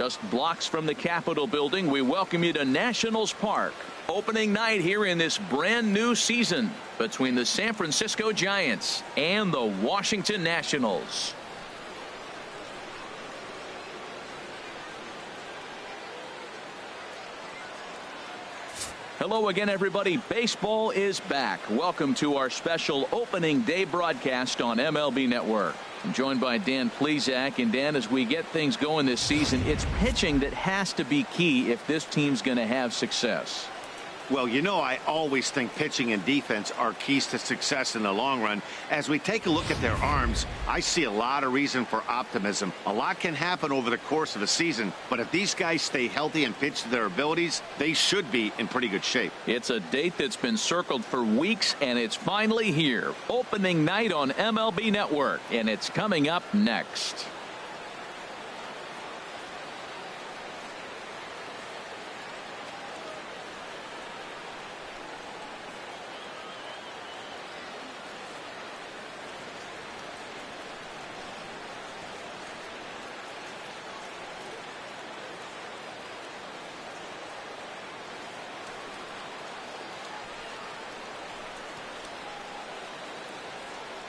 Just blocks from the Capitol building, we welcome you to Nationals Park. Opening night here in this brand new season between the San Francisco Giants and the Washington Nationals. Hello again, everybody. Baseball is back. Welcome to our special opening day broadcast on MLB Network. I'm joined by Dan Plesac. And Dan, as we get things going this season, it's pitching that has to be key if this team's going to have success. Well, you know, I always think pitching and defense are keys to success in the long run. As we take a look at their arms, I see a lot of reason for optimism. A lot can happen over the course of a season, but if these guys stay healthy and pitch to their abilities, they should be in pretty good shape. It's a date that's been circled for weeks, and it's finally here. Opening night on MLB Network, and it's coming up next.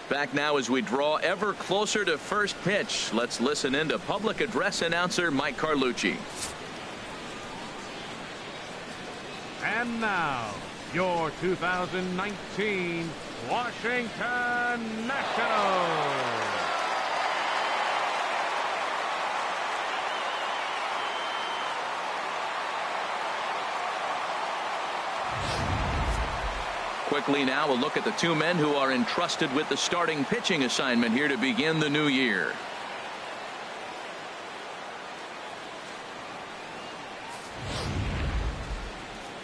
Back now as we draw ever closer to first pitch. Let's listen in to public address announcer Mike Carlucci. And now, your 2019 Washington Nationals. Quickly now, a look at the two men who are entrusted with the starting pitching assignment here to begin the new year.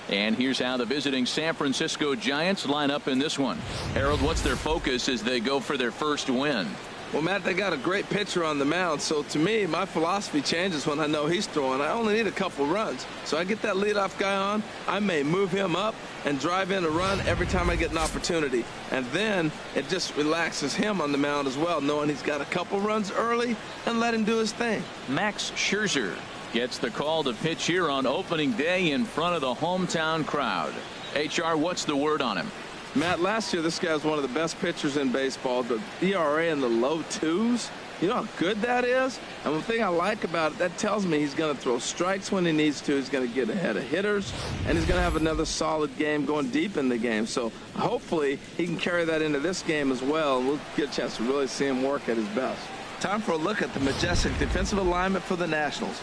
And here's how the visiting San Francisco Giants line up in this one. Harold, what's their focus as they go for their first win? Well, Matt, they got a great pitcher on the mound, so to me, my philosophy changes when I know he's throwing. I only need a couple runs. So I get that leadoff guy on, I may move him up and drive in a run every time I get an opportunity. And then it just relaxes him on the mound as well, knowing he's got a couple runs early and let him do his thing. Max Scherzer gets the call to pitch here on opening day in front of the hometown crowd. HR, what's the word on him? Matt, last year this guy was one of the best pitchers in baseball. The ERA in the low twos. You know how good that is? And one thing I like about it, that tells me he's going to throw strikes when he needs to. He's going to get ahead of hitters, and he's going to have another solid game going deep in the game. So hopefully he can carry that into this game as well, and we'll get a chance to really see him work at his best. Time for a look at the majestic defensive alignment for the Nationals.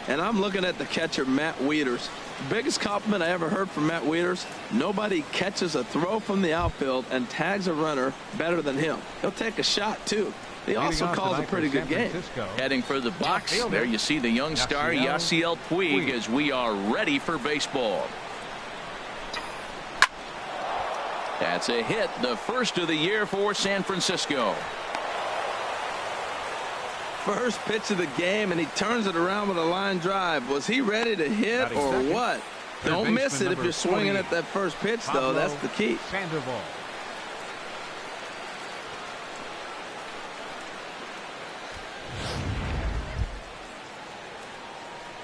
And I'm looking at the catcher, Matt Wieters. The biggest compliment I ever heard from Matt Wieters, nobody catches a throw from the outfield and tags a runner better than him. He'll take a shot, too. He also calls a pretty good game. Heading for the box, there you see the young star Yasiel Puig as we are ready for baseball. That's a hit, the first of the year for San Francisco. First pitch of the game, and he turns it around with a line drive. Was he ready to hit or what? Don't miss it if you're swinging at that first pitch, though. That's the key.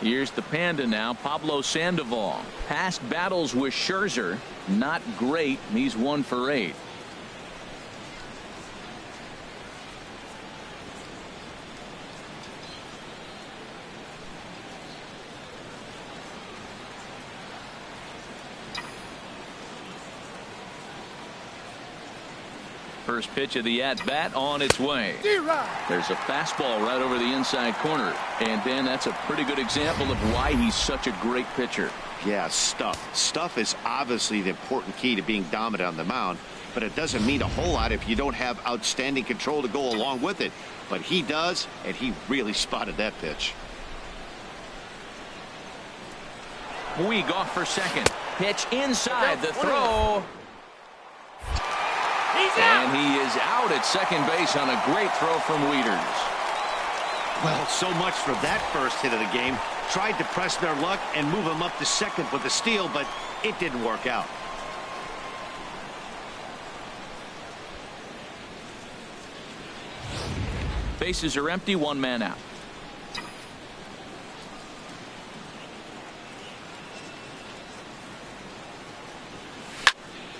Here's the Panda now, Pablo Sandoval. Past battles with Scherzer, not great. He's 1 for 8. First pitch of the at-bat on its way. There's a fastball right over the inside corner. And then that's a pretty good example of why he's such a great pitcher. Yeah, stuff. Stuff is obviously the important key to being dominant on the mound, but it doesn't mean a whole lot if you don't have outstanding control to go along with it. But he does, and he really spotted that pitch. Puig off for second. Pitch inside the throw. And he is out at second base on a great throw from Wieters. Well, so much for that first hit of the game. Tried to press their luck and move him up to second with a steal, but it didn't work out. Bases are empty, 1 man out.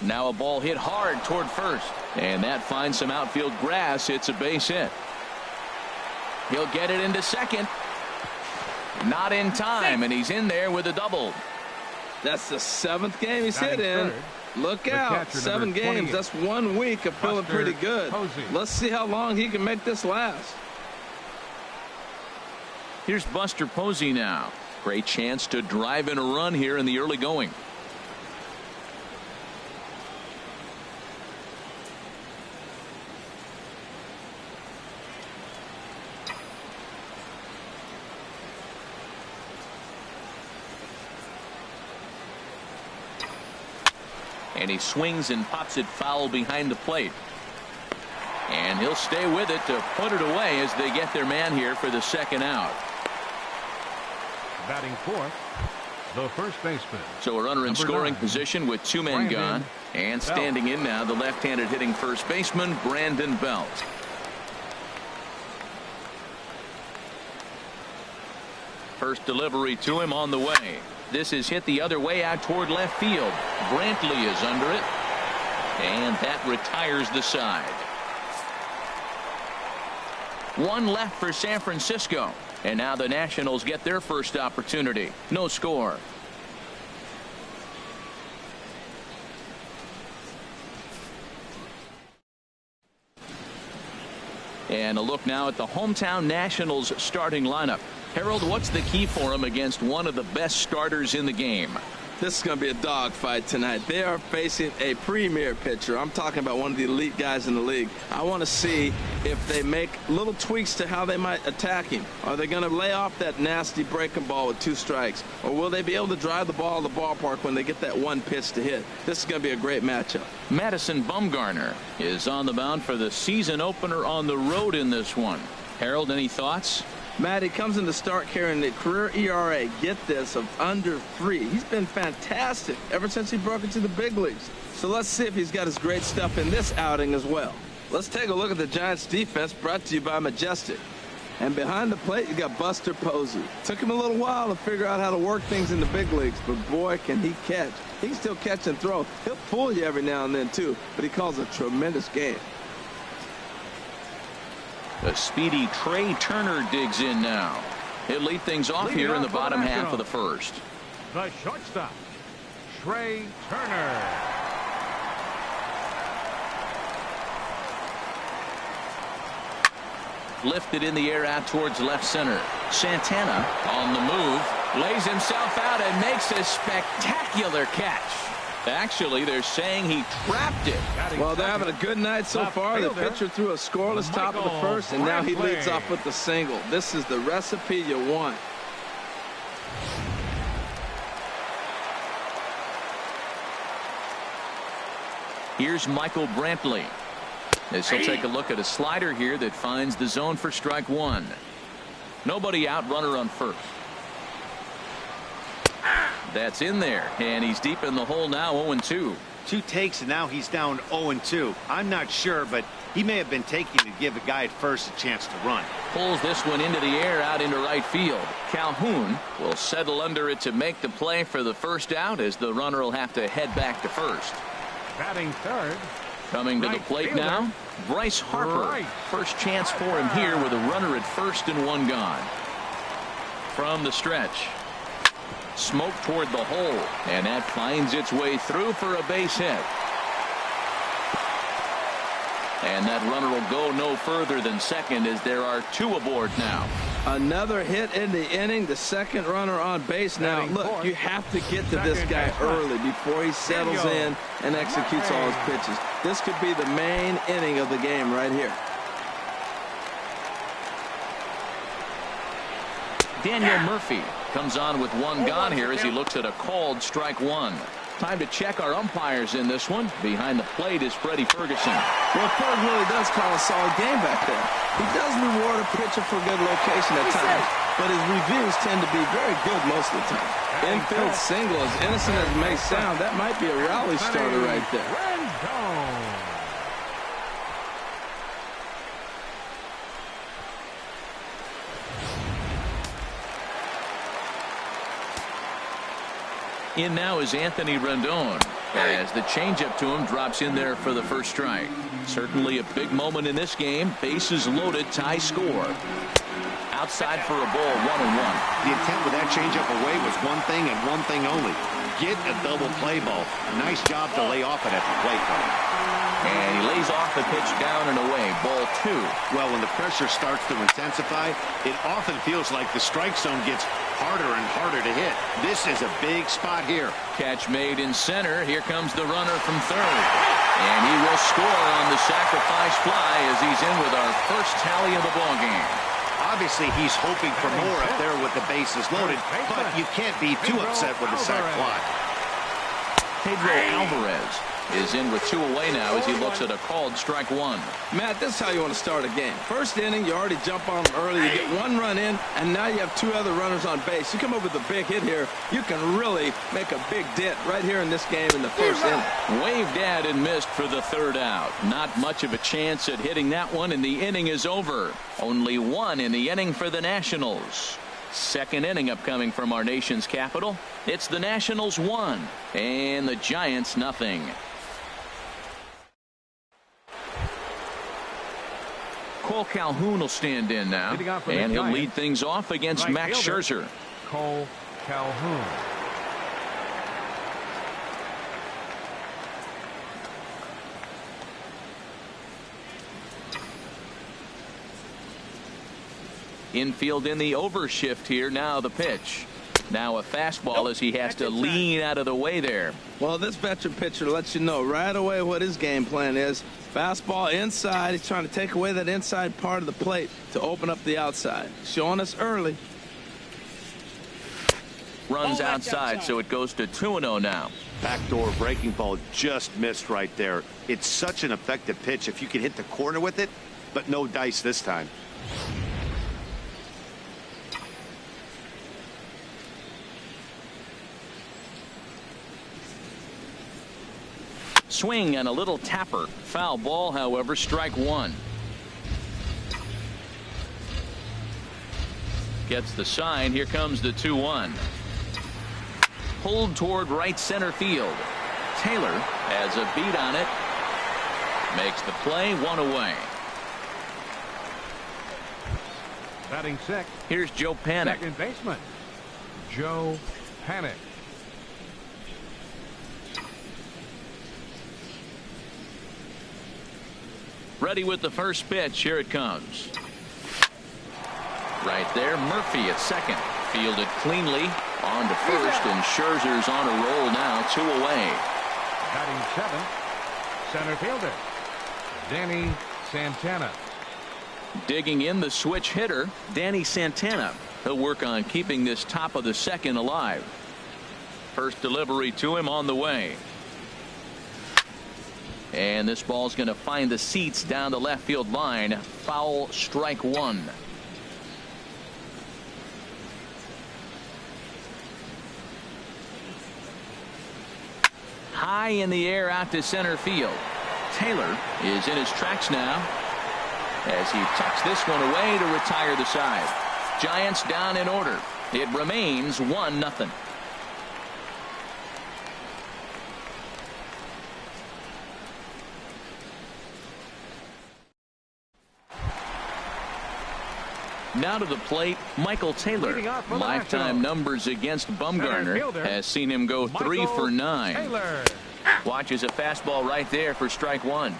Now a ball hit hard toward first, and that finds some outfield grass. It's a base hit. He'll get it into second. Not in time, and he's in there with a double. That's the 7th game he's hit in. Look out, 7 games. That's 1 week of feeling pretty good. Let's see how long he can make this last. Here's Buster Posey now. Great chance to drive in a run here in the early going. And he swings and pops it foul behind the plate. And he'll stay with it to put it away as they get their man here for the second out. Batting fourth, the first baseman. So a runner in scoring position with 2 men gone. And standing in now, the left-handed hitting first baseman, Brandon Belt. First delivery to him on the way. This is hit the other way out toward left field. Brantley is under it. And that retires the side. 1 left for San Francisco. And now the Nationals get their first opportunity. No score. And a look now at the hometown Nationals starting lineup. Harold, what's the key for him against one of the best starters in the game? This is going to be a dogfight tonight. They are facing a premier pitcher. I'm talking about one of the elite guys in the league. I want to see if they make little tweaks to how they might attack him. Are they going to lay off that nasty breaking ball with 2 strikes? Or will they be able to drive the ball to the ballpark when they get that 1 pitch to hit? This is going to be a great matchup. Madison Bumgarner is on the mound for the season opener on the road in this one. Harold, any thoughts? Matt, he comes in to start carrying the career ERA, get this, of under 3. He's been fantastic ever since he broke into the big leagues. So let's see if he's got his great stuff in this outing as well. Let's take a look at the Giants defense, brought to you by Majestic. And behind the plate, you got Buster Posey. Took him a little while to figure out how to work things in the big leagues, but boy, can he catch. He can still catch and throw. He'll fool you every now and then, too, but he calls a tremendous game. The speedy Trey Turner digs in now. He'll lead things off here in the bottom half of the first. The shortstop, Trey Turner. Lifted in the air out towards left center. Santana on the move, lays himself out and makes a spectacular catch. Actually, they're saying he trapped it. Well, they're having a good night so far. The pitcher threw a scoreless top of the first, and now he leads off with the single. This is the recipe you want. Here's Michael Brantley. As he'll take a look at a slider here that finds the zone for strike 1. Nobody out, runner on first. That's in there, and he's deep in the hole now, 0-2. 2 takes, and now he's down 0-2. I'm not sure, but he may have been taking to give the guy at first a chance to run. Pulls this one into the air out into right field. Calhoun will settle under it to make the play for the first out, as the runner will have to head back to first. Batting third. Coming to the plate now, Bryce Harper. First chance for him here with a runner at first and 1 gone. From the stretch. Smoke toward the hole, and that finds its way through for a base hit. And that runner will go no further than second, as there are 2 aboard now. Another hit in the inning, the second runner on base. Now, look, you have to get to this guy early before he settles in and executes all his pitches. This could be the main inning of the game right here. Daniel Murphy comes on with 1 gone here as he looks at a called strike 1. Time to check our umpires in this one. Behind the plate is Freddie Ferguson. Well, Ferg really does call a solid game back there. He does reward a pitcher for good location at times, but his reviews tend to be very good most of the time. Infield single, as innocent as it may sound, that might be a rally starter right there. In now is Anthony Rendon. as the changeup to him drops in there for the first strike. Certainly a big moment in this game. Bases loaded, tie score. Outside for a ball, 1-1. The intent with that changeup away was one thing and one thing only. Get a double play ball. Nice job to lay off it at the plate. And he lays off the pitch down and away. Ball 2. Well, when the pressure starts to intensify, it often feels like the strike zone gets harder and harder to hit. This is a big spot here. Catch made in center. Here comes the runner from third. And he will score on the sacrifice fly as he's in with our first tally of the ball game. Obviously, he's hoping for more up there with the bases loaded, but you can't be too upset with the sac fly. Pedro Alvarez is in with 2 away now as he looks at a called strike 1. Matt, this is how you want to start a game. First inning, you already jump on them early. You get 1 run in, and now you have 2 other runners on base. You come up with a big hit here, you can really make a big dent right here in this game in the first inning. Waved at and missed for the 3rd out. Not much of a chance at hitting that one, and the inning is over. Only 1 in the inning for the Nationals. 2nd inning upcoming from our nation's capital. It's the Nationals 1 and the Giants nothing. Cole Calhoun will stand in now, and he'll lead things off against Max Scherzer. Cole Calhoun. Infield in the overshift here. Now the pitch. Now a fastball as he has to lean out of the way there. Well, this veteran pitcher lets you know right away what his game plan is. Fastball inside. He's trying to take away that inside part of the plate to open up the outside. Showing us early. Runs outside, so it goes to 2-0 now. Backdoor breaking ball just missed right there. It's such an effective pitch if you can hit the corner with it, but no dice this time. Swing and a little tapper. Foul ball, however, strike 1. Gets the sign. Here comes the 2-1. Pulled toward right center field. Taylor has a beat on it. Makes the play. 1 away. Batting 6th. Here's Joe Panik. Second baseman, Joe Panik. Ready with the first pitch. Here it comes. Right there. Murphy at second. Fielded cleanly. On to first, and Scherzer's on a roll now. 2 away. Batting 7th, center fielder, Danny Santana. Digging in the switch hitter, Danny Santana. He'll work on keeping this top of the 2nd alive. First delivery to him on the way. And this ball's going to find the seats down the left field line. Foul, strike 1. High in the air out to center field. Taylor is in his tracks now as he tucks this one away to retire the side. Giants down in order. It remains 1-0. Now to the plate, Michael Taylor. Lifetime numbers against Bumgarner has seen him go 3 for 9. Watches a fastball right there for strike 1.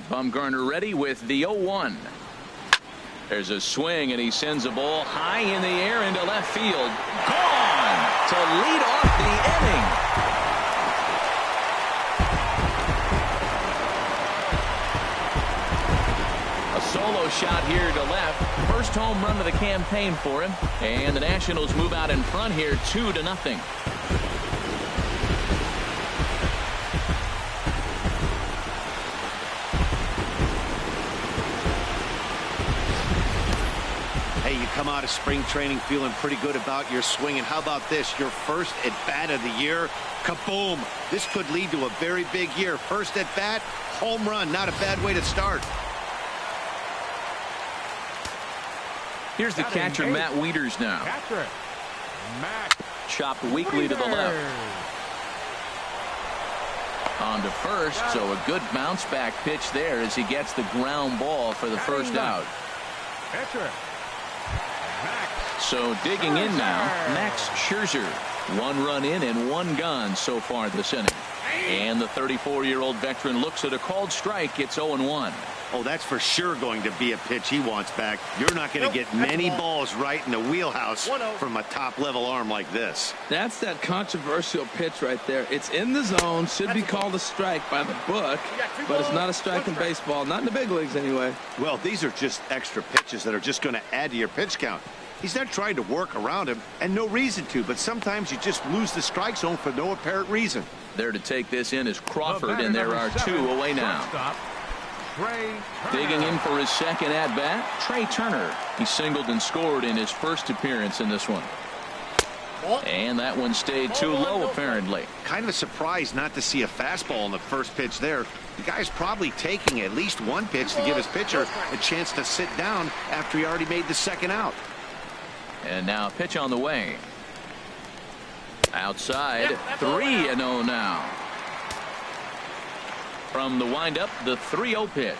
Bumgarner ready with the 0-1. There's a swing, and he sends a ball high in the air into left field. Gone to lead off the inning. Solo shot here to left. First home run of the campaign for him. And the Nationals move out in front here 2-0. Hey, you come out of spring training feeling pretty good about your swing. And how about this? Your first at bat of the year. Kaboom. This could lead to a very big year. First at bat, home run. Not a bad way to start. Here's the catcher, Matt Wieters now. Chopped weakly to the left. On to first, so a good bounce back pitch there as he gets the ground ball for the first out. Pitcher. So digging in now, Max Scherzer. 1 run in and 1 gone so far this inning. And the 34-year-old veteran looks at a called strike. It's 0-1. Oh, that's for sure going to be a pitch he wants back. You're not going to get many balls right in the wheelhouse from a top-level arm like this. That's that controversial pitch right there. It's in the zone, should be called a strike by the book, but it's not a strike in baseball, not in the big leagues anyway. Well, these are just extra pitches that are just going to add to your pitch count. He's not trying to work around him, and no reason to, but sometimes you just lose the strike zone for no apparent reason. There to take this in is Crawford, and there are 2 away now. Digging in for his second at-bat, Trey Turner. He singled and scored in his first appearance in this one. And that one stayed too low, apparently. Kind of a surprise not to see a fastball on the first pitch there. The guy's probably taking at least 1 pitch to give his pitcher a chance to sit down after he already made the second out. And now a pitch on the way. Outside, 3-0 now. From the windup, the 3-0 pitch.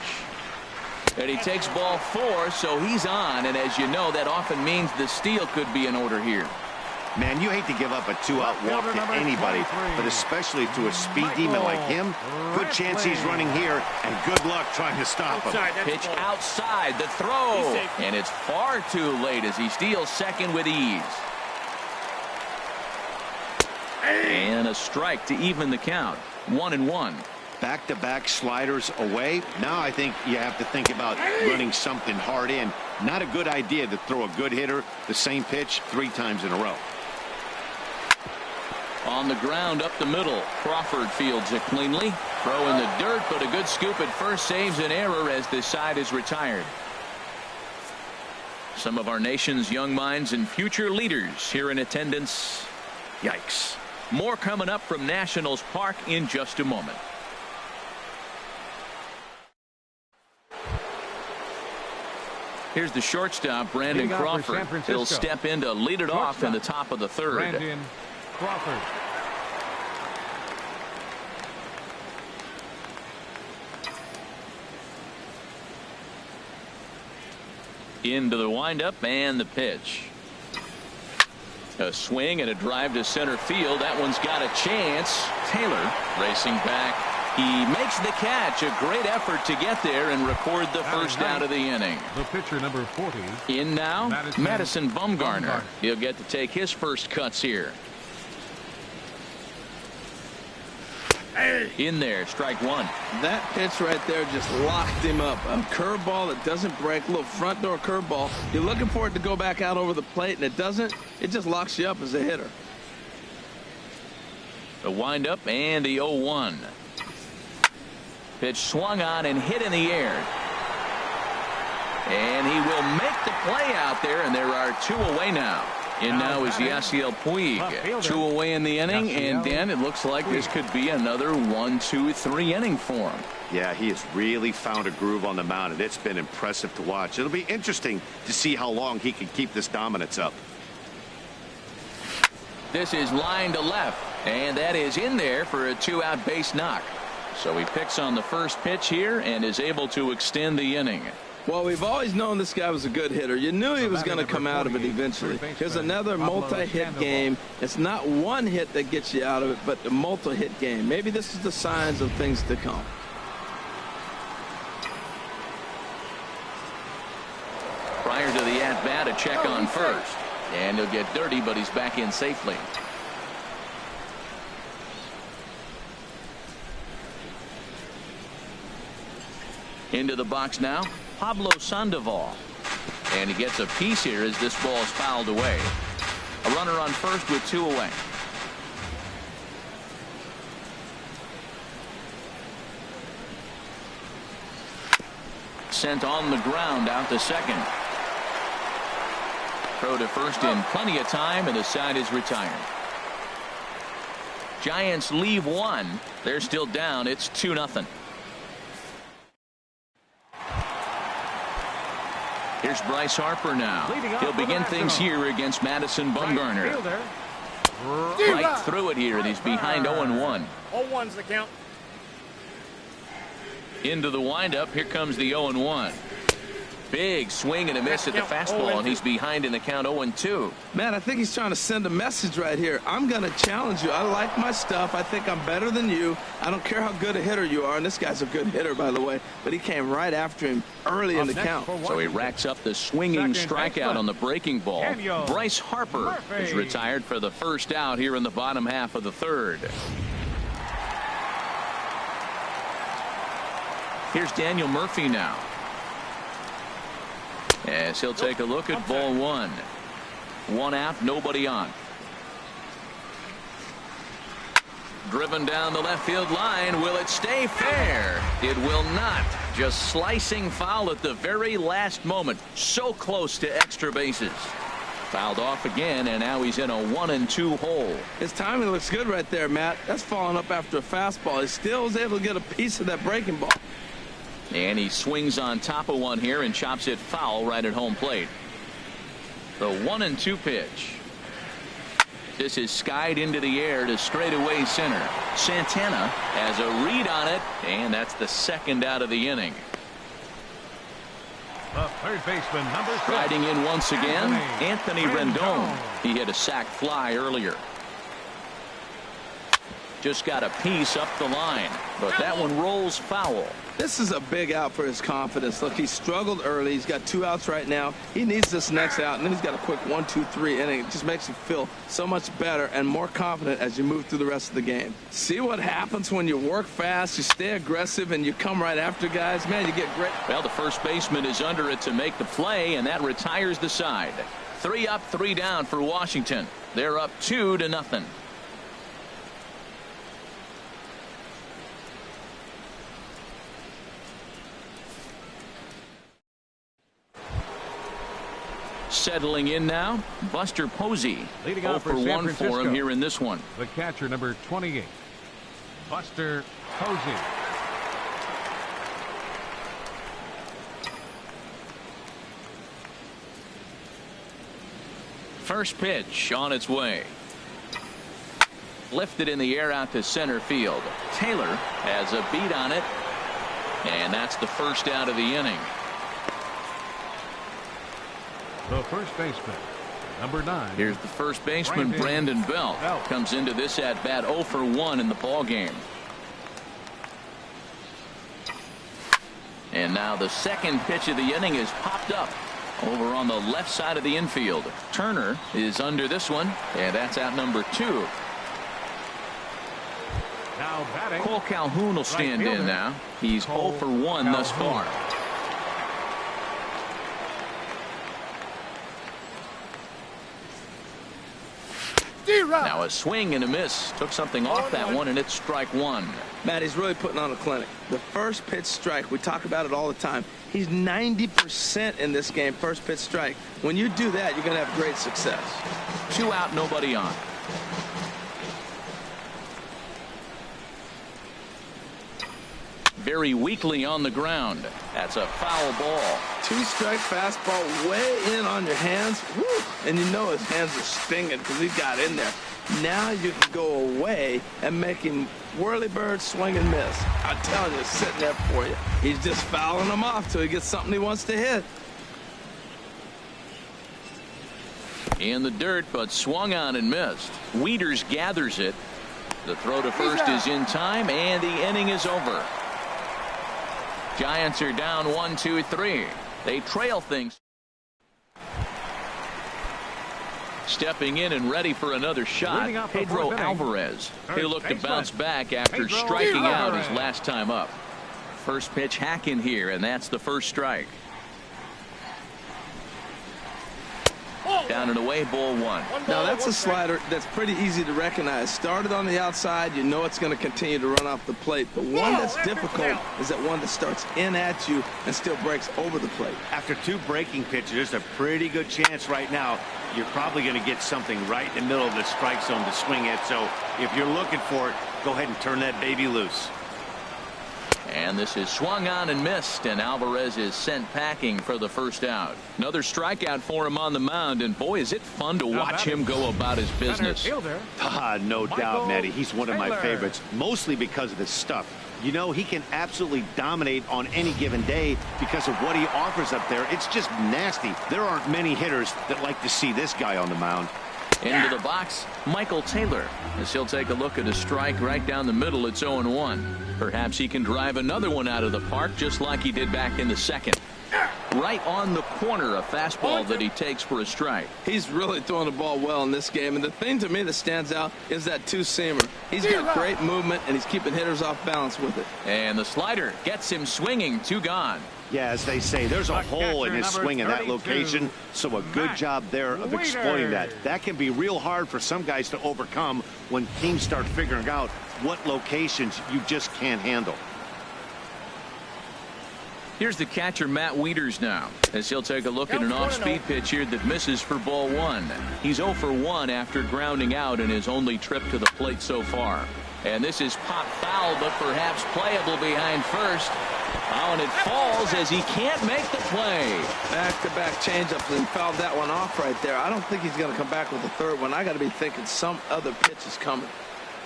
And he takes ball 4, so he's on. And as you know, that often means the steal could be in order here. Man, you hate to give up a 2-out walk to anybody, but especially to a speed demon like him. Good chance he's running here, and good luck trying to stop him. Pitch outside, the throw. And it's far too late as he steals second with ease. And a strike to even the count. 1-1. Back-to-back sliders away. Now I think you have to think about running something hard in. Not a good idea to throw a good hitter the same pitch 3 times in a row. On the ground up the middle. Crawford fields it cleanly. Throw in the dirt, but a good scoop at first saves an error as this side is retired. Some of our nation's young minds and future leaders here in attendance. Yikes. More coming up from Nationals Park in just a moment. Here's the shortstop, Brandon Crawford. He'll step in to lead it off in the top of the 3rd. Brandon Crawford. Into the windup and the pitch. A swing and a drive to center field. That one's got a chance. Taylor racing back. He makes the catch. A great effort to get there and record the first out of the inning. The pitcher, number 40. In now, Madison Bumgarner. He'll get to take his first cuts here. In there, strike 1. That pitch right there just locked him up. A curveball that doesn't break, a little front door curveball. You're looking for it to go back out over the plate, and it doesn't. It just locks you up as a hitter. The windup and the 0-1. Pitch swung on and hit in the air. And he will make the play out there, and there are 2 away now. In now is Yasiel Puig. 2 away in the inning, and Dan, it looks like this could be another 1, 2, 3 inning for him. Yeah, he has really found a groove on the mound, and it's been impressive to watch. It'll be interesting to see how long he can keep this dominance up. This is line to left, and that is in there for a 2-out base knock. So he picks on the first pitch here and is able to extend the inning. Well, we've always known this guy was a good hitter. You knew he was going to come out of it eventually. Here's another multi-hit game. It's not one hit that gets you out of it, but a multi-hit game. Maybe this is the signs of things to come. Prior to the at-bat, a check on first. And he'll get dirty, but he's back in safely. Into the box now, Pablo Sandoval. And he gets a piece here as this ball is fouled away. A runner on first with 2 away. Sent on the ground out to second. Throw to first in plenty of time, and the side is retired. Giants leave 1. They're still down. It's 2-0. Here's Bryce Harper now. He'll begin things here against Madison Bumgarner. Right through it here, and he's behind 0-1. 0-1's the count. Into the windup. Here comes the 0-1. Big swing and a miss at the fastball, and he's behind in the count 0-2. Man, I think he's trying to send a message right here. I'm going to challenge you. I like my stuff. I think I'm better than you. I don't care how good a hitter you are, and this guy's a good hitter, by the way, but he came right after him early in the count. So he racks up the swinging strikeout on the breaking ball. Bryce Harper is retired for the first out here in the bottom half of the third. Here's Daniel Murphy now, as he'll take a look at ball one. One out, nobody on. Driven down the left field line. Will it stay fair? It will not. Just slicing foul at the very last moment. So close to extra bases. Fouled off again, and now he's in a 1-2 hole. His timing looks good right there, Matt. That's falling up after a fastball. He still was able to get a piece of that breaking ball. And he swings on top of one here and chops it foul right at home plate. The 1-2 pitch. This is skied into the air to straightaway center. Santana has a read on it, and that's the second out of the inning. The third baseman, number 6. Riding in once again, Anthony Rendon. He hit a sac fly earlier. Just got a piece up the line, but that one rolls foul. This is a big out for his confidence. Look, he struggled early. He's got 2 outs right now. He needs this next out, and then he's got a quick 1-2-3 inning. It just makes you feel so much better and more confident as you move through the rest of the game. See what happens when you work fast, you stay aggressive, and you come right after guys. Man, you get great. Well, the first baseman is under it to make the play, and that retires the side. 3 up, 3 down for Washington. They're up 2-0. Settling in now, Buster Posey. Leading 0 off for 1 for him here in this one. The catcher, number 28, Buster Posey. First pitch on its way. Lifted in the air out to center field. Taylor has a beat on it, and that's the first out of the inning. The first baseman, number 9. Here's the first baseman, Brandon Belt. Comes into this at bat 0 for 1 in the ball game. And now the second pitch of the inning is popped up over on the left side of the infield. Turner is under this one, and that's out number 2. Now batting, Cole Calhoun will stand in now. He's 0 for 1 thus far. Now a swing and a miss. Took something off that one, and it's strike 1. Matt, he's really putting on a clinic. The first pitch strike, we talk about it all the time. He's 90% in this game, first pitch strike. When you do that, you're going to have great success. 2 out, nobody on. Very weakly on the ground. That's a foul ball. 2-strike fastball way in on your hands. Woo! And you know his hands are stinging because he got in there. Now you can go away and make him whirly-bird swing and miss. I'm telling you, it's sitting there for you. He's just fouling them off till he gets something he wants to hit. In the dirt, but swung on and missed. Wieters gathers it. The throw to first is in time, and the inning is over. Giants are down 1-2-3. They trail things. Stepping in and ready for another shot, Pedro Alvarez. He'll look to bounce back after striking out his last time up. First pitch hack in here, and that's the first strike. Down and away, ball 1. Now that's a slider that's pretty easy to recognize. Started on the outside, you know it's going to continue to run off the plate. The one that's difficult is that one that starts in at you and still breaks over the plate. After 2 breaking pitches, there's a pretty good chance right now you're probably going to get something right in the middle of the strike zone to swing at. So if you're looking for it, go ahead and turn that baby loose. And this is swung on and missed, and Alvarez is sent packing for the first out. Another strikeout for him on the mound, and boy, is it fun to watch him go about his business. No doubt, Matty. He's one of my favorites, mostly because of his stuff. You know, he can absolutely dominate on any given day because of what he offers up there. It's just nasty. There aren't many hitters that like to see this guy on the mound. Into the box, Michael Taylor, as he'll take a look at a strike right down the middle. It's 0-1. Perhaps he can drive another one out of the park just like he did back in the second. Right on the corner, a fastball that he takes for a strike. He's really throwing the ball well in this game, and the thing to me that stands out is that two-seamer. He's got great movement, and he's keeping hitters off balance with it. And the slider gets him swinging. 2 gone. Yeah, as they say, there's a hole in his swing in that location, so a good job there of exploiting that. That can be real hard for some guys to overcome when teams start figuring out what locations you just can't handle. Here's the catcher, Matt Wieters, now, as he'll take a look at an off-speed pitch here that misses for ball 1. He's 0 for 1 after grounding out in his only trip to the plate so far. And this is pop foul, but perhaps playable behind first. Oh, and it falls as he can't make the play. Back-to-back changeups and fouled that one off right there. I don't think he's going to come back with the third one. I got to be thinking some other pitch is coming.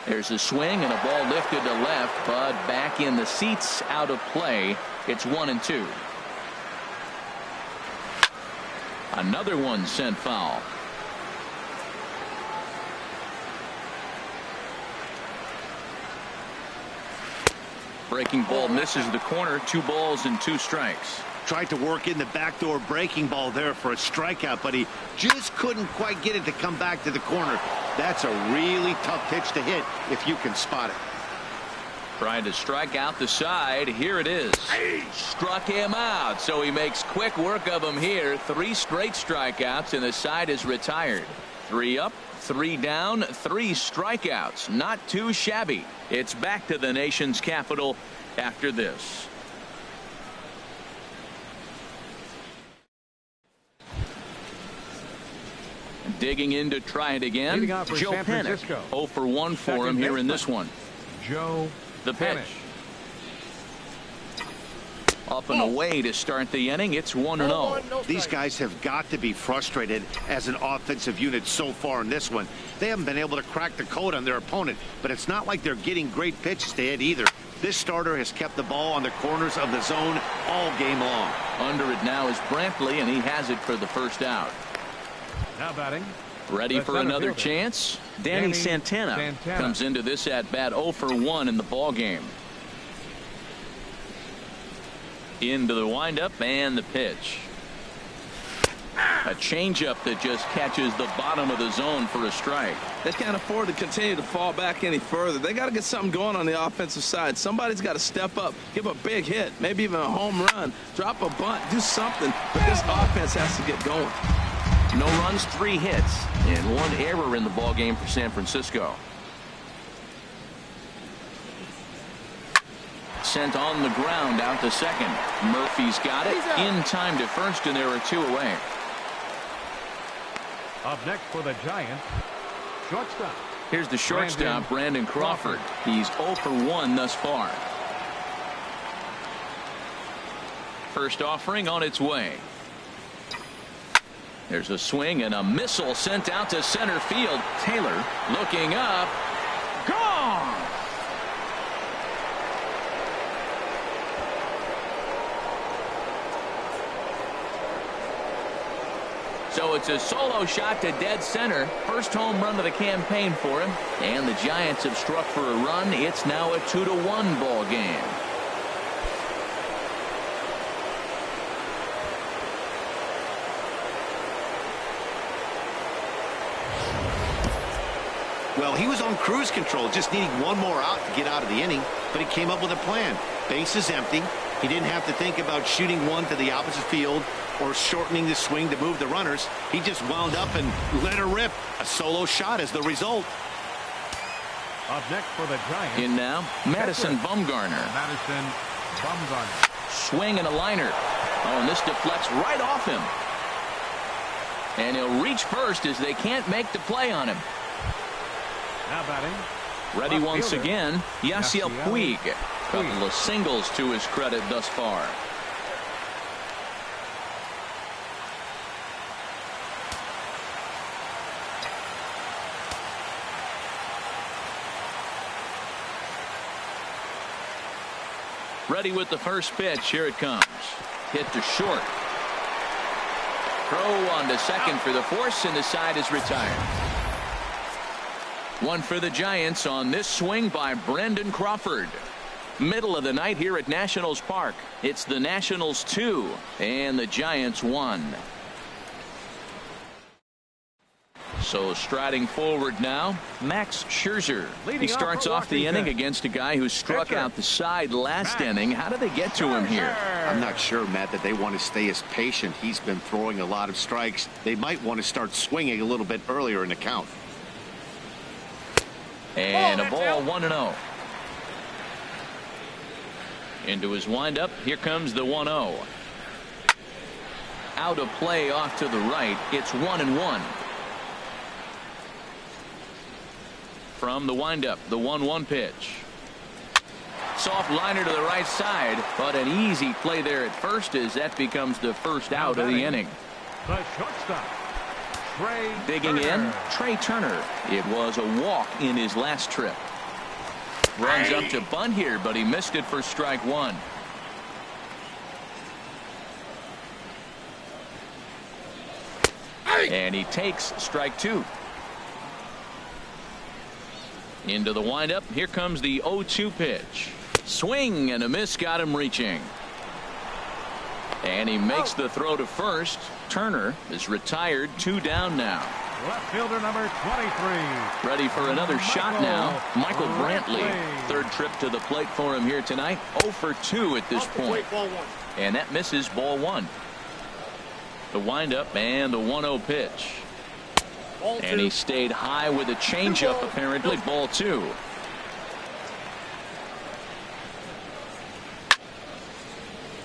There's a swing and a ball lifted to left, but back in the seats, out of play. It's 1-2. Another one sent foul. Breaking ball misses the corner. 2 balls and 2 strikes. Tried to work in the backdoor breaking ball there for a strikeout, but he just couldn't quite get it to come back to the corner. That's a really tough pitch to hit if you can spot it. Trying to strike out the side. Here it is. Struck him out, so he makes quick work of him here. 3 straight strikeouts, and the side is retired. 3 up, 3 down, 3 strikeouts. Not too shabby. It's back to the nation's capital after this. Digging in to try it again. Joe Panik. 0 for 1 for him here in this one. Joe. The pitch. Up and away to start the inning. It's 1-0. These guys have got to be frustrated as an offensive unit so far in this one. They haven't been able to crack the code on their opponent, but it's not like they're getting great pitches to hit either. This starter has kept the ball on the corners of the zone all game long. Under it now is Brantley, and he has it for the first out. Now batting. Ready for another chance. Danny Santana comes into this at bat 0 for 1 in the ball game. Into the windup and the pitch. A changeup that just catches the bottom of the zone for a strike. They can't afford to continue to fall back any further. They got to get something going on the offensive side. Somebody's got to step up, give a big hit, maybe even a home run, drop a bunt, do something. But this offense has to get going. No runs, 3 hits, and 1 error in the ball game for San Francisco. Sent on the ground out to second. Murphy's got it in time to first, and there are 2 away. Up next for the Giants, shortstop. Here's the shortstop, Brandon Crawford. He's 0 for 1 thus far. First offering on its way. There's a swing and a missile sent out to center field. Taylor looking up. Gone! So it's a solo shot to dead center. First home run of the campaign for him. And the Giants have struck for a run. It's now a 2-1 ball game. Well, he was on cruise control, just needing 1 more out to get out of the inning, but he came up with a plan. Base is empty. He didn't have to think about shooting one to the opposite field or shortening the swing to move the runners. He just wound up and let her rip. A solo shot is the result. Up next for the Giants. In now, Madison Bumgarner. Madison Bumgarner. Swing and a liner. Oh, and this deflects right off him. And he'll reach first as they can't make the play on him. Now batting. Ready once again, Yasiel Puig. Couple of singles to his credit thus far. Ready with the first pitch. Here it comes. Hit to short. Throw on to second for the force, and the side is retired. One for the Giants on this swing by Brandon Crawford. Middle of the night here at Nationals Park. It's the Nationals 2 and the Giants 1. So striding forward now, Max Scherzer. He starts off the inning against a guy who struck out the side last inning. How do they get to him here? I'm not sure, Matt, that they want to stay as patient. He's been throwing a lot of strikes. They might want to start swinging a little bit earlier in the count. And a ball, 1-0. Into his windup. Here comes the 1-0. Out of play off to the right. It's 1-1. From the windup, the 1-1 pitch. Soft liner to the right side, but an easy play there at first as that becomes the first out of the inning. The shortstop, Trey Digging Turner. in, Trey Turner. It was a walk in his last trip. Runs up to bunt here, but he missed it for strike one. And he takes strike two. Into the windup. Here comes the 0-2 pitch. Swing and a miss, got him reaching. And he makes the throw to first. Turner is retired, 2 down now. Left fielder number 23. Ready for another shot now. Michael Brantley. Third trip to the plate for him here tonight. 0 for 2 at this point. And that misses, ball 1. The windup and the 1-0 pitch. And he stayed high with a changeup, apparently. Ball 2.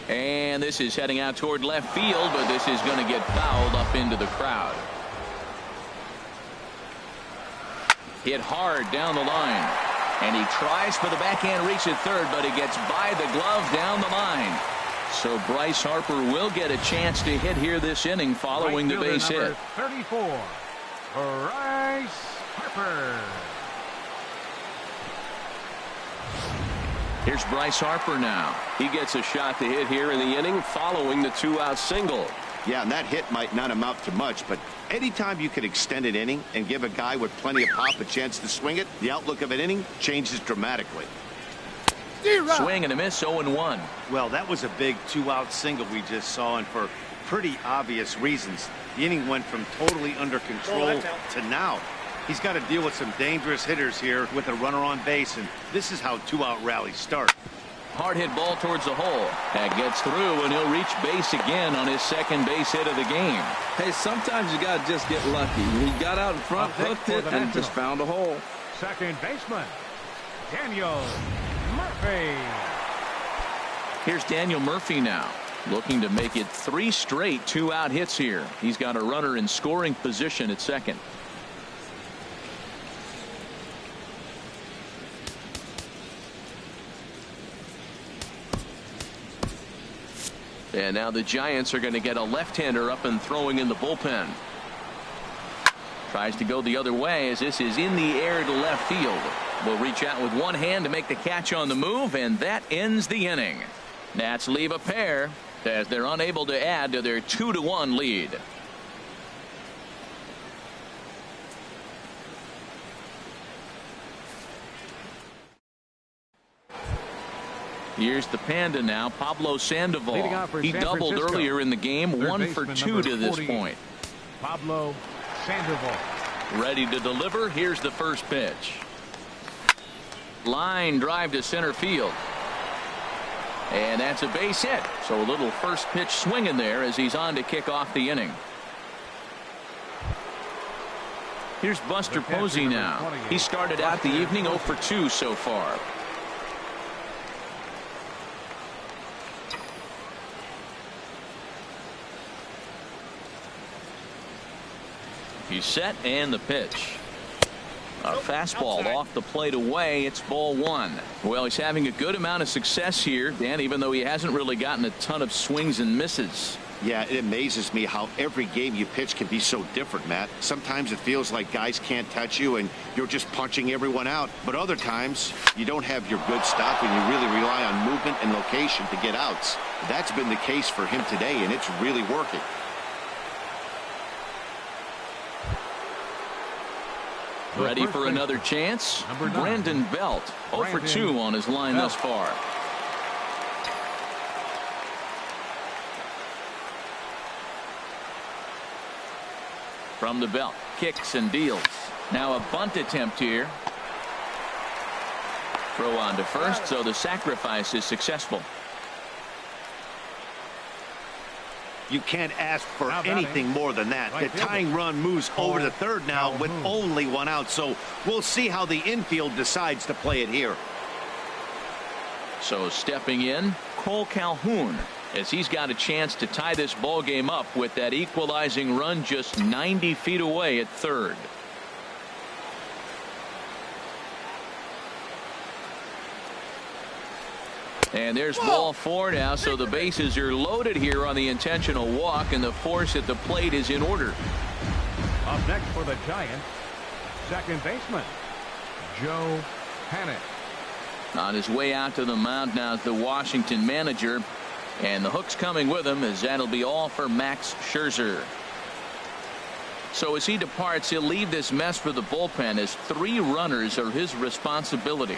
And this is heading out toward left field, but this is going to get fouled up into the crowd. Hit hard down the line. And he tries for the backhand reach at third, but he gets by the glove down the line. So Bryce Harper will get a chance to hit here this inning following the base hit. 34. Bryce Harper. Here's Bryce Harper now. He gets a shot to hit here in the inning following the 2-out single. Yeah, and that hit might not amount to much, but anytime you can extend an inning and give a guy with plenty of pop a chance to swing it, the outlook of an inning changes dramatically. Swing and a miss, 0-1. Well, that was a big 2-out single we just saw, and for pretty obvious reasons. The inning went from totally under control to now. He's got to deal with some dangerous hitters here with a runner on base, and this is how 2-out rallies start. Hard hit ball towards the hole. That gets through, and he'll reach base again on his second base hit of the game. Hey, sometimes you got to just get lucky. He got out in front, hooked it, and just found a hole. Second baseman, Daniel Murphy. Here's Daniel Murphy now, looking to make it 3 straight 2-out hits here. He's got a runner in scoring position at second. And now the Giants are going to get a left-hander up and throwing in the bullpen. Tries to go the other way as this is in the air to left field. Will reach out with one hand to make the catch on the move, and that ends the inning. Nats leave a pair as they're unable to add to their 2-1 lead. Here's the Panda now, Pablo Sandoval. He doubled earlier in the game, 1 for 2 to this point. Pablo Sandoval. Ready to deliver. Here's the first pitch. Line drive to center field. And that's a base hit. So a little first pitch swing in there as he's on to kick off the inning. Here's Buster Posey now. He started out the evening 0 for 2 so far. He's set, and the pitch. A fastball off the plate away. It's ball one. Well, he's having a good amount of success here, Dan, even though he hasn't really gotten a ton of swings and misses. Yeah, it amazes me how every game you pitch can be so different, Matt. Sometimes it feels like guys can't touch you and you're just punching everyone out. But other times you don't have your good stuff and you really rely on movement and location to get outs. That's been the case for him today, and it's really working. Ready for another chance? Brandon Belt, 0 for 2 on his line thus far. From the belt, kicks and deals. Now a bunt attempt here. Throw on to first, so the sacrifice is successful. You can't ask for anything more than that. The tying run moves over to third now with only one out, so we'll see how the infield decides to play it here. So stepping in, Cole Calhoun, as he's got a chance to tie this ball game up with that equalizing run just 90 feet away at third. And there's ball four now, so the bases are loaded here on the intentional walk, and the force at the plate is in order. Up next for the Giants, second baseman, Joe Panic. On his way out to the mound now is the Washington manager, and the hook's coming with him, as that'll be all for Max Scherzer. So as he departs, he'll leave this mess for the bullpen, as 3 runners are his responsibility.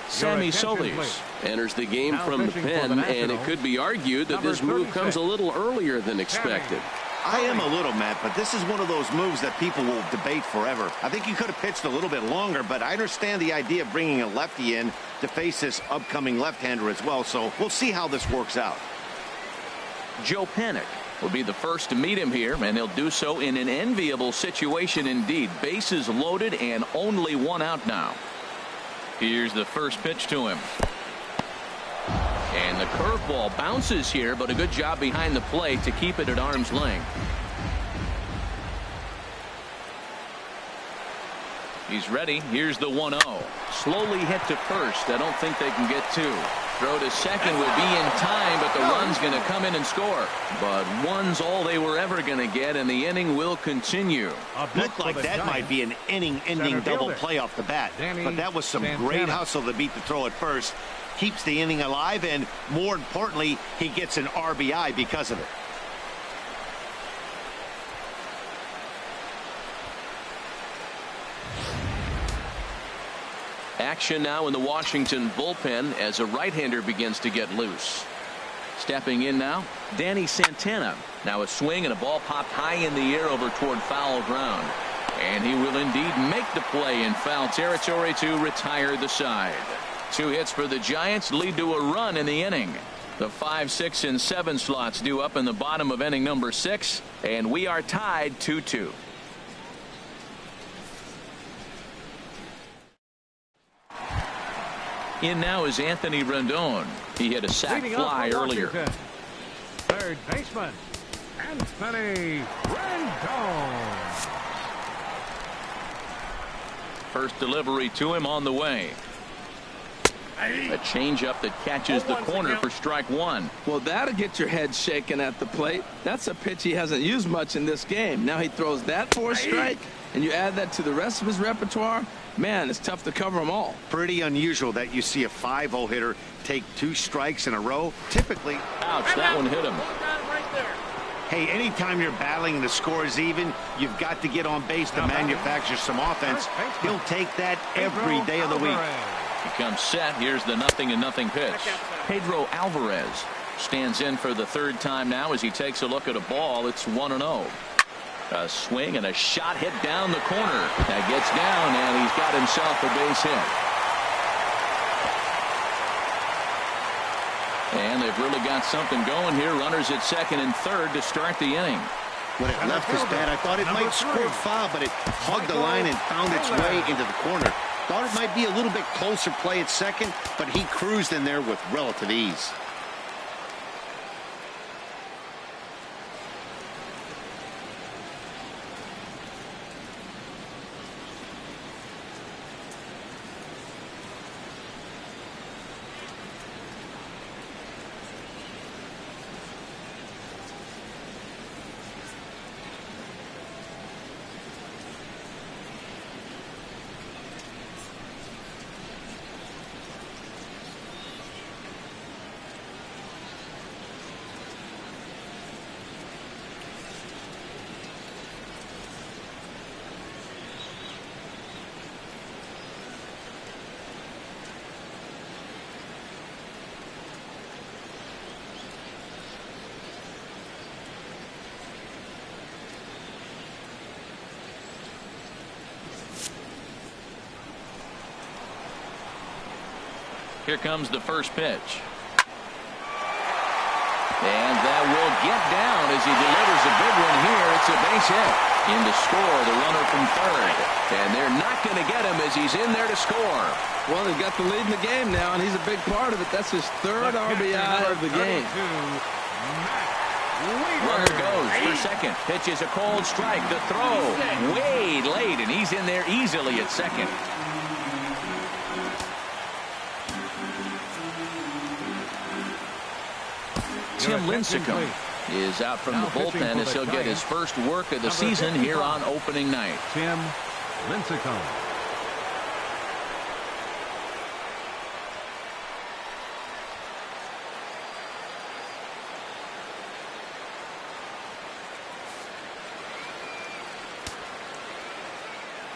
Sammy Solis enters the game from the pen, and it could be argued that this move comes a little earlier than expected. I am a little, Matt, but this is one of those moves that people will debate forever. I think he could have pitched a little bit longer, but I understand the idea of bringing a lefty in to face this upcoming left-hander as well, so we'll see how this works out. Joe Panic will be the first to meet him here, and he'll do so in an enviable situation indeed. Bases loaded and only 1 out now. Here's the first pitch to him. And the curveball bounces here, but a good job behind the plate to keep it at arm's length. He's ready. Here's the 1-0. Slowly hit to first. I don't think they can get 2. Throw to second would be in time, but the run's going to come in and score. But 1's all they were ever going to get, and the inning will continue. Looked like that might be an inning-ending double play off the bat. But that was some great hustle to beat the throw at first. Keeps the inning alive, and more importantly, he gets an RBI because of it. Action now in the Washington bullpen as a right-hander begins to get loose. Stepping in now, Danny Santana. Now a swing and a ball popped high in the air over toward foul ground. And he will indeed make the play in foul territory to retire the side. 2 hits for the Giants lead to a run in the inning. The 5, 6, and 7 slots due up in the bottom of inning number 6, and we are tied 2-2. In now is Anthony Rendon. He hit a sac fly earlier. Third baseman, Anthony Rendon. First delivery to him on the way. A changeup that catches the corner for strike 1. Well, that'll get your head shaken at the plate. That's a pitch he hasn't used much in this game. Now he throws that for a strike, and you add that to the rest of his repertoire. Man, it's tough to cover them all. Pretty unusual that you see a 5-0 hitter take 2 strikes in a row. Typically, ouch, that one hit him. Hey, anytime you're battling and the score is even, you've got to get on base to manufacture some offense. He'll take that every day of the week. He comes set. Here's the 0-0 pitch. Pedro Alvarez stands in for the 3rd time now as he takes a look at a ball. It's 1-0. A swing and a shot hit down the corner. That gets down, and he's got himself a base hit. And they've really got something going here. Runners at second and third to start the inning. When it left his bat, I thought it might squirt foul, but it hugged the line and found its way into the corner. Thought it might be a little bit closer play at second, but he cruised in there with relative ease. Here comes the first pitch. And that will get down as he delivers a big one here. It's a base hit. In to score the runner from third. And they're not going to get him as he's in there to score. Well, he's got the lead in the game now, and he's a big part of it. That's his third RBI of the game. Runner goes for second. Pitch is a cold strike. The throw way late, and he's in there easily at second. Tim Lincecum is out from the bullpen as he'll get his first work of the season here on opening night. Tim Lincecum.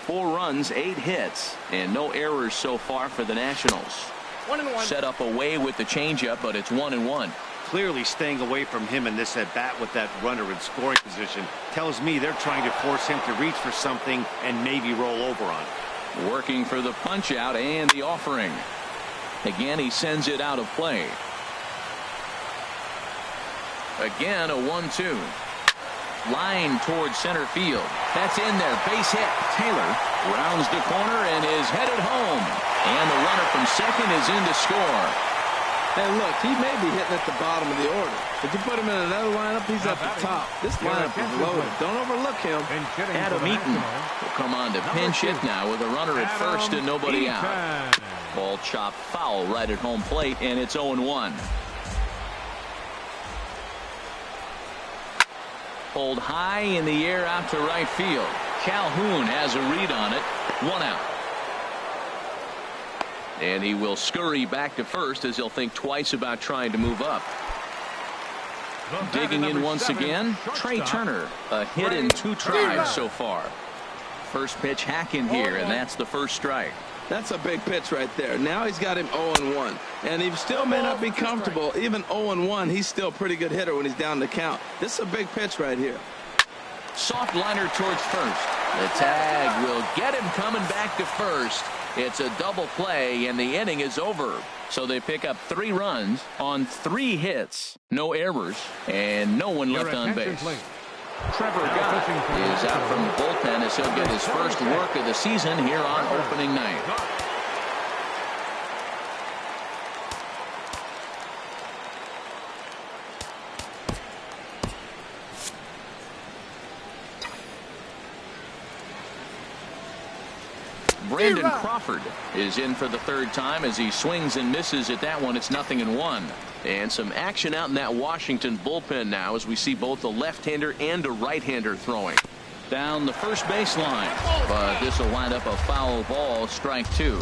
Four runs, 8 hits, and no errors so far for the Nationals. 1-1. Set up away with the changeup, but it's 1-1. Clearly staying away from him in this at-bat with that runner in scoring position tells me they're trying to force him to reach for something and maybe roll over on it. Working for the punch-out and the offering. Again, he sends it out of play. Again, a 1-2. Line towards center field. That's in there. Base hit. Taylor rounds the corner and is headed home. And the runner from second is in to score. And look, he may be hitting at the bottom of the order. If you put him in another lineup, he's at the top. This lineup is loaded. Don't overlook him. Adam Eaton will come on to pinch hit now with a runner at first and nobody out. Ball chopped foul right at home plate, and it's 0-1. Pulled high in the air out to right field. Calhoun has a read on it. 1 out. And he will scurry back to first as he'll think twice about trying to move up. Digging in once again, Trey Turner. A hit in 2 tries so far. First pitch hack in here, and that's the first strike. That's a big pitch right there. Now he's got him 0-1. And he still may not be comfortable. Even 0-1, he's still a pretty good hitter when he's down the count. This is a big pitch right here. Soft liner towards first. The tag will get him coming back to first. It's a double play, and the inning is over. So they pick up 3 runs on 3 hits. No errors, and no one left on base. Trevor Gott is out from the bullpen as he'll get his first work of the season here on opening night. Brandon Crawford is in for the 3rd time as he swings and misses at that one. It's 0-1. And some action out in that Washington bullpen now as we see both a left-hander and a right-hander throwing. Down the first baseline, but this will wind up a foul ball, strike 2.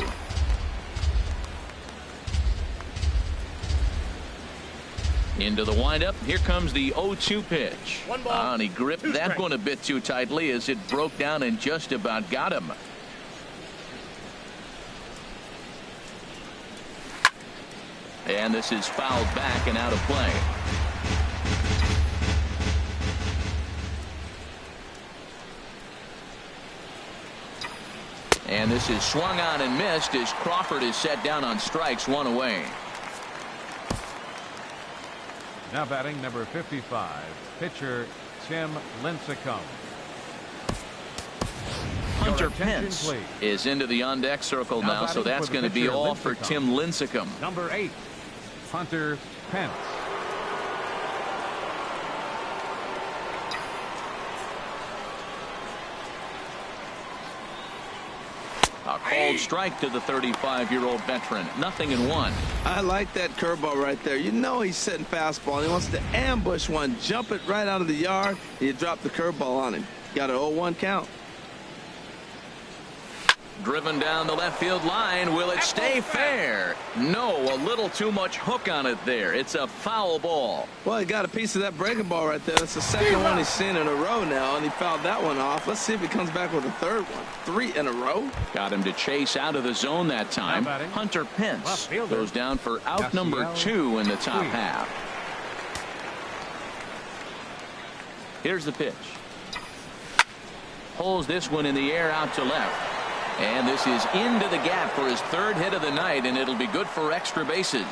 Into the windup. Here comes the 0-2 pitch. And he gripped that one a bit too tightly as it broke down and just about got him. And this is fouled back and out of play. And this is swung on and missed as Crawford is set down on strikes, 1 away. Now batting number 55, pitcher Tim Lincecum. Hunter Pence is into the on-deck circle now, so that's going to be all for Tim Lincecum. Number 8, Hunter Pence. A called strike to the 35-year-old veteran. 0-1. I like that curveball right there. You know he's setting fastball. He wants to ambush one, jump it right out of the yard. You drop the curveball on him. Got an 0-1 count. Driven down the left field line. Will it stay fair? No, a little too much hook on it there. It's a foul ball. Well, he got a piece of that breaking ball right there. That's the second one he's seen in a row now, and he fouled that one off. Let's see if he comes back with a third one. 3 in a row. Got him to chase out of the zone that time. Hunter Pence goes down for out number 2 in the top half. Here's the pitch. Pulls this one in the air out to left. And this is into the gap for his third hit of the night, and it'll be good for extra bases.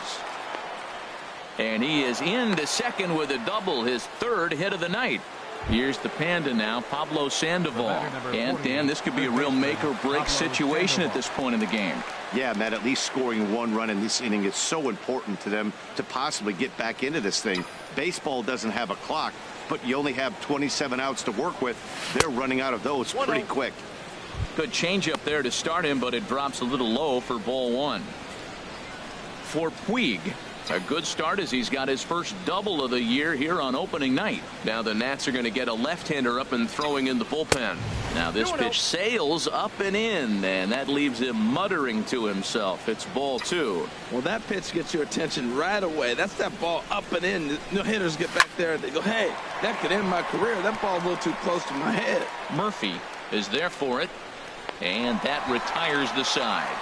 And he is into second with a double, his third hit of the night. Here's the Panda now, Pablo Sandoval. And Dan, this could be a real make or break situation at this point in the game. Yeah, Matt, at least scoring one run in this inning is so important to them to possibly get back into this thing. Baseball doesn't have a clock, but you only have 27 outs to work with. They're running out of those pretty quick. Good changeup there to start him, but it drops a little low for ball one. For Puig, a good start as he's got his first double of the year here on opening night. Now the Nats are going to get a left-hander up and throwing in the bullpen. Now this pitch sails up and in, and that leaves him muttering to himself. It's ball two. Well, that pitch gets your attention right away. That's that ball up and in. The hitters get back there and they go, hey, that could end my career. That ball's a little too close to my head. Murphy is there for it, and that retires the side.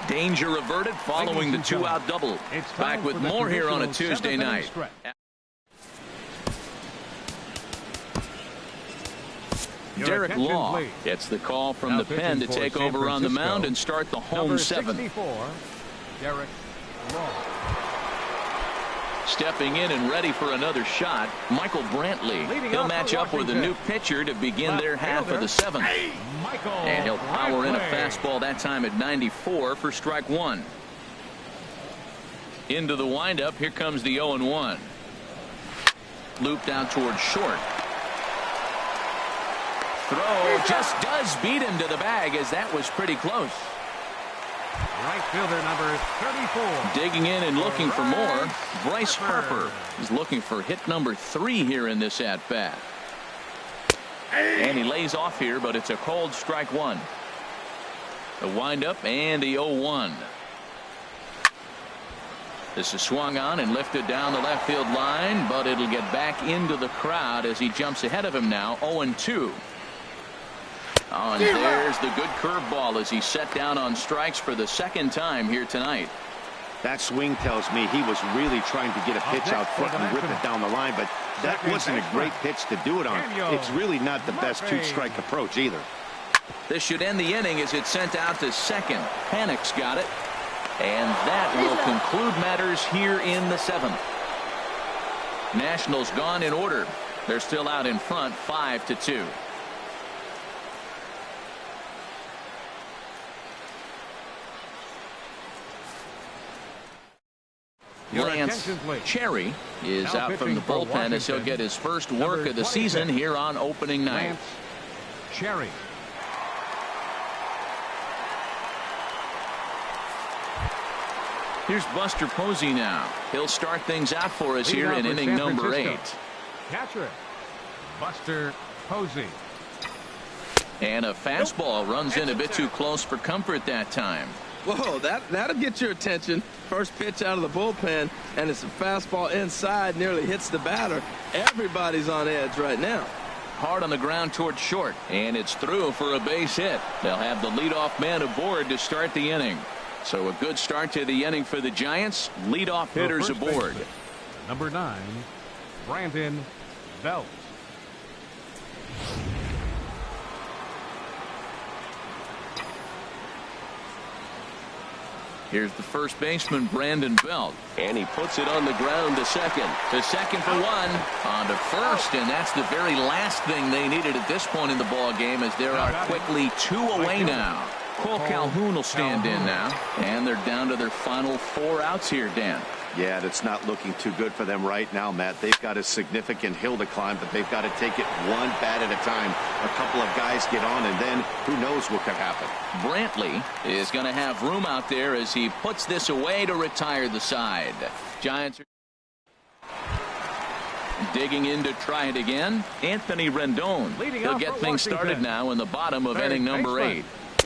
Danger averted following the two-out double. Back with more here on a Tuesday night. Derek Law gets the call from the pen to take over on the mound and start the home seventh. Derek Law. Stepping in and ready for another shot, Michael Brantley. He'll match up with a new pitcher to begin their half of the seventh. And he'll power in a fastball that time at 94 for strike one. Into the windup. Here comes the 0-1. Looped out towards short. Throw just does beat him to the bag, as that was pretty close. Right fielder number 34. Digging in and looking for more, Bryce Harper is looking for hit number 3 here in this at-bat. And he lays off here, but it's a cold strike one. The windup and the 0-1. This is swung on and lifted down the left field line, but it'll get back into the crowd as he jumps ahead of him now. 0-2. Oh, and there's the good curveball as he set down on strikes for the second time here tonight. That swing tells me he was really trying to get a pitch out front and rip it down the line, but that wasn't a great pitch to do it on. It's really not the best two-strike approach either. This should end the inning as it's sent out to second. Panic's got it. And that will conclude matters here in the seventh. Nationals gone in order. They're still out in front 5-2. Lance Cherry is out from the bullpen as he'll get his first work of the season here on opening night. Cherry. Here's Buster Posey now. He'll start things out for us here in inning number 8. Catcher, Buster Posey. And a fastball runs in a bit too close for comfort that time. Whoa, that'll get your attention. First pitch out of the bullpen, and it's a fastball inside, nearly hits the batter. Everybody's on edge right now. Hard on the ground towards short, and it's through for a base hit. They'll have the leadoff man aboard to start the inning. So a good start to the inning for the Giants. Leadoff hitters aboard. Number 9, Brandon Belt. Here's the first baseman, Brandon Belt. And he puts it on the ground to second. To second for one. On to first, and that's the very last thing they needed at this point in the ball game, as there are quickly 2 away now. Cole Calhoun will stand in now. And they're down to their final 4 outs here, Dan. Yeah, that's not looking too good for them right now, Matt. They've got a significant hill to climb, but they've got to take it one bat at a time. A couple of guys get on, and then who knows what could happen. Brantley is going to have room out there as he puts this away to retire the side. Giants are digging in to try it again. Anthony Rendon. He'll get things started now in the bottom of inning number 8.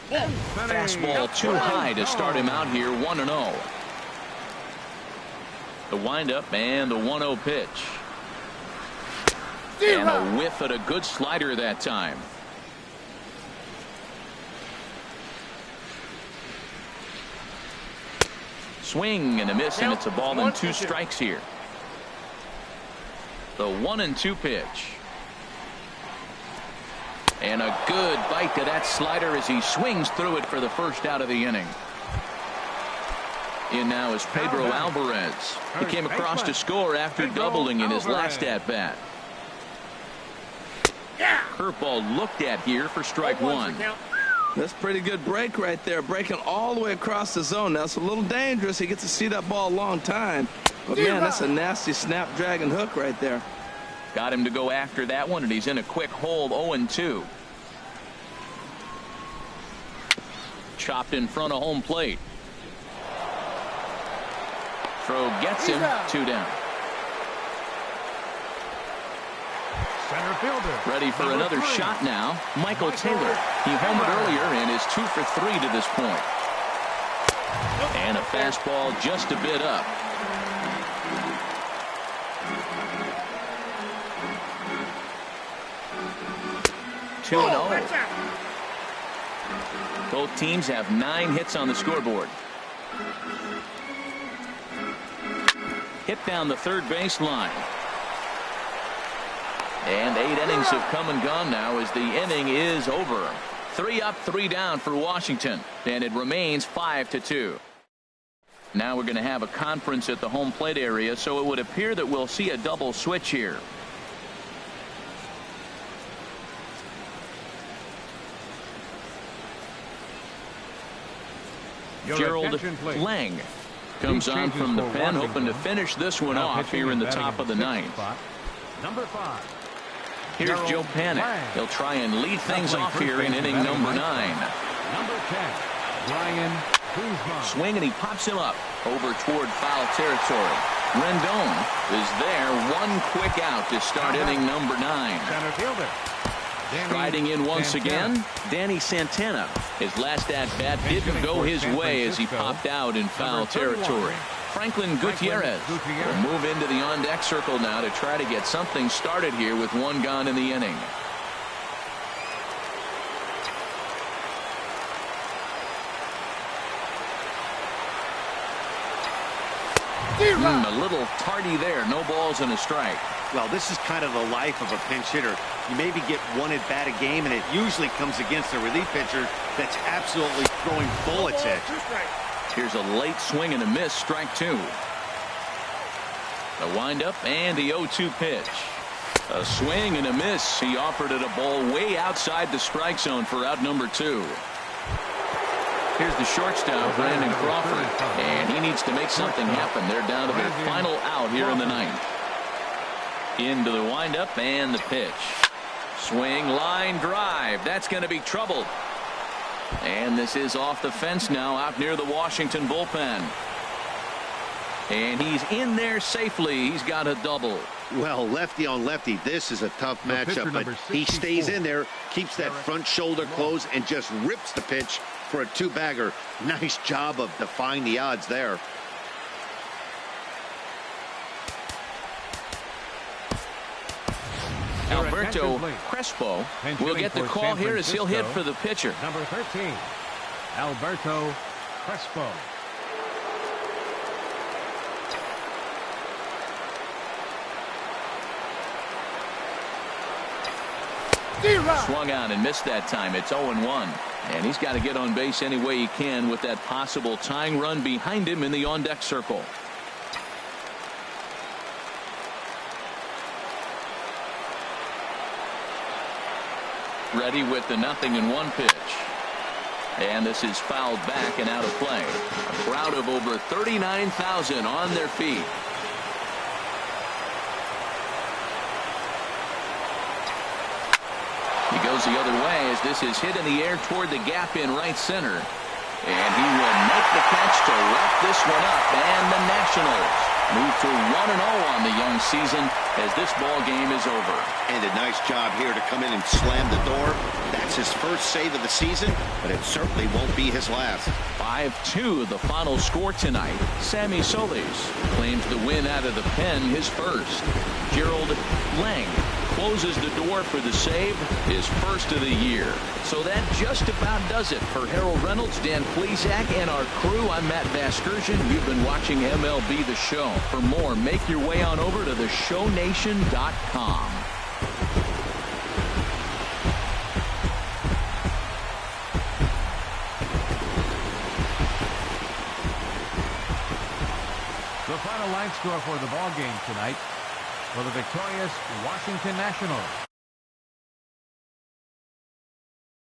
Fastball too high to start him out here 1-0. The windup and the 1-0 pitch. And a whiff at a good slider that time. Swing and a miss, and it's a ball and 2 strikes here. The 1-2 pitch. And a good bite to that slider as he swings through it for the first out of the inning. In now is Pedro Alvarez. He came across to score after doubling in his last at-bat. Curveball looked at here for strike one. That's a pretty good break right there, breaking all the way across the zone. Now it's a little dangerous. He gets to see that ball a long time. But man, that's a nasty snapdragon hook right there. Got him to go after that one, and he's in a quick hole, 0-2. Chopped in front of home plate. Throw gets him, 2 down. Center fielder. Ready for another shot now. Michael Taylor. He homered earlier and is 2 for 3 to this point. And a fastball just a bit up. Two and 0. Both teams have 9 hits on the scoreboard. Hit down the third base line. And 8 innings have come and gone now as the inning is over. 3 up, 3 down for Washington, and it remains 5-2. Now we're going to have a conference at the home plate area, so it would appear that we'll see a double switch here. Gerald Lang comes on from the pen, hoping to finish this one off here in the top of the 9th. Number 5. Here's Joe Panik. He'll try and lead things off here in inning number 9. Number 10, Ryan Kuzma. Swing, and he pops him up over toward foul territory. Rendon is there. One quick out to start inning number 9. Center fielder. Riding in once again, Danny Santana. His last at-bat didn't go his way as he popped out in foul territory. Franklin Gutierrez will move into the on-deck circle now to try to get something started here with 1 gone in the inning. A little tardy there. No balls and a strike. Well, this is kind of the life of a pinch hitter. You maybe get 1 at bat a game, and it usually comes against a relief pitcher that's absolutely throwing bullets at you. Here's a late swing and a miss, strike 2. The windup and the 0-2 pitch. A swing and a miss. He offered it a ball way outside the strike zone for out number 2. Here's the shortstop, Brandon Crawford, and he needs to make something happen. They're down to their final out here in the 9th. Into the windup and the pitch. Swing, line drive. That's going to be trouble. And this is off the fence now out near the Washington bullpen. And he's in there safely. He's got a double. Well, lefty on lefty, this is a tough matchup, but he stays in there, keeps that front shoulder closed, and just rips the pitch for a 2-bagger. Nice job of defying the odds there. Alberto Crespo will get the call here as he'll hit for the pitcher. Number 13, Alberto Crespo. Swung out and missed that time. It's 0-1. And he's got to get on base any way he can with that possible tying run behind him in the on-deck circle. Ready with the 0-1 pitch. And this is fouled back and out of play. A crowd of over 39,000 on their feet. He goes the other way as this is hit in the air toward the gap in right center. And he will make the catch to wrap this one up. And the Nationals move to 1-0 on the young season as this ball game is over. And a nice job here to come in and slam the door. That's his first save of the season, but it certainly won't be his last. 5-2 the final score tonight. Sammy Solis claims the win out of the pen, his first. Gerald Lang closes the door for the save, his first of the year. So that just about does it. For Harold Reynolds, Dan Plesac, and our crew, I'm Matt Vasgersian. You've been watching MLB The Show. For more, make your way on over to theshownation.com. The final line score for the ball game tonight for the victorious Washington Nationals.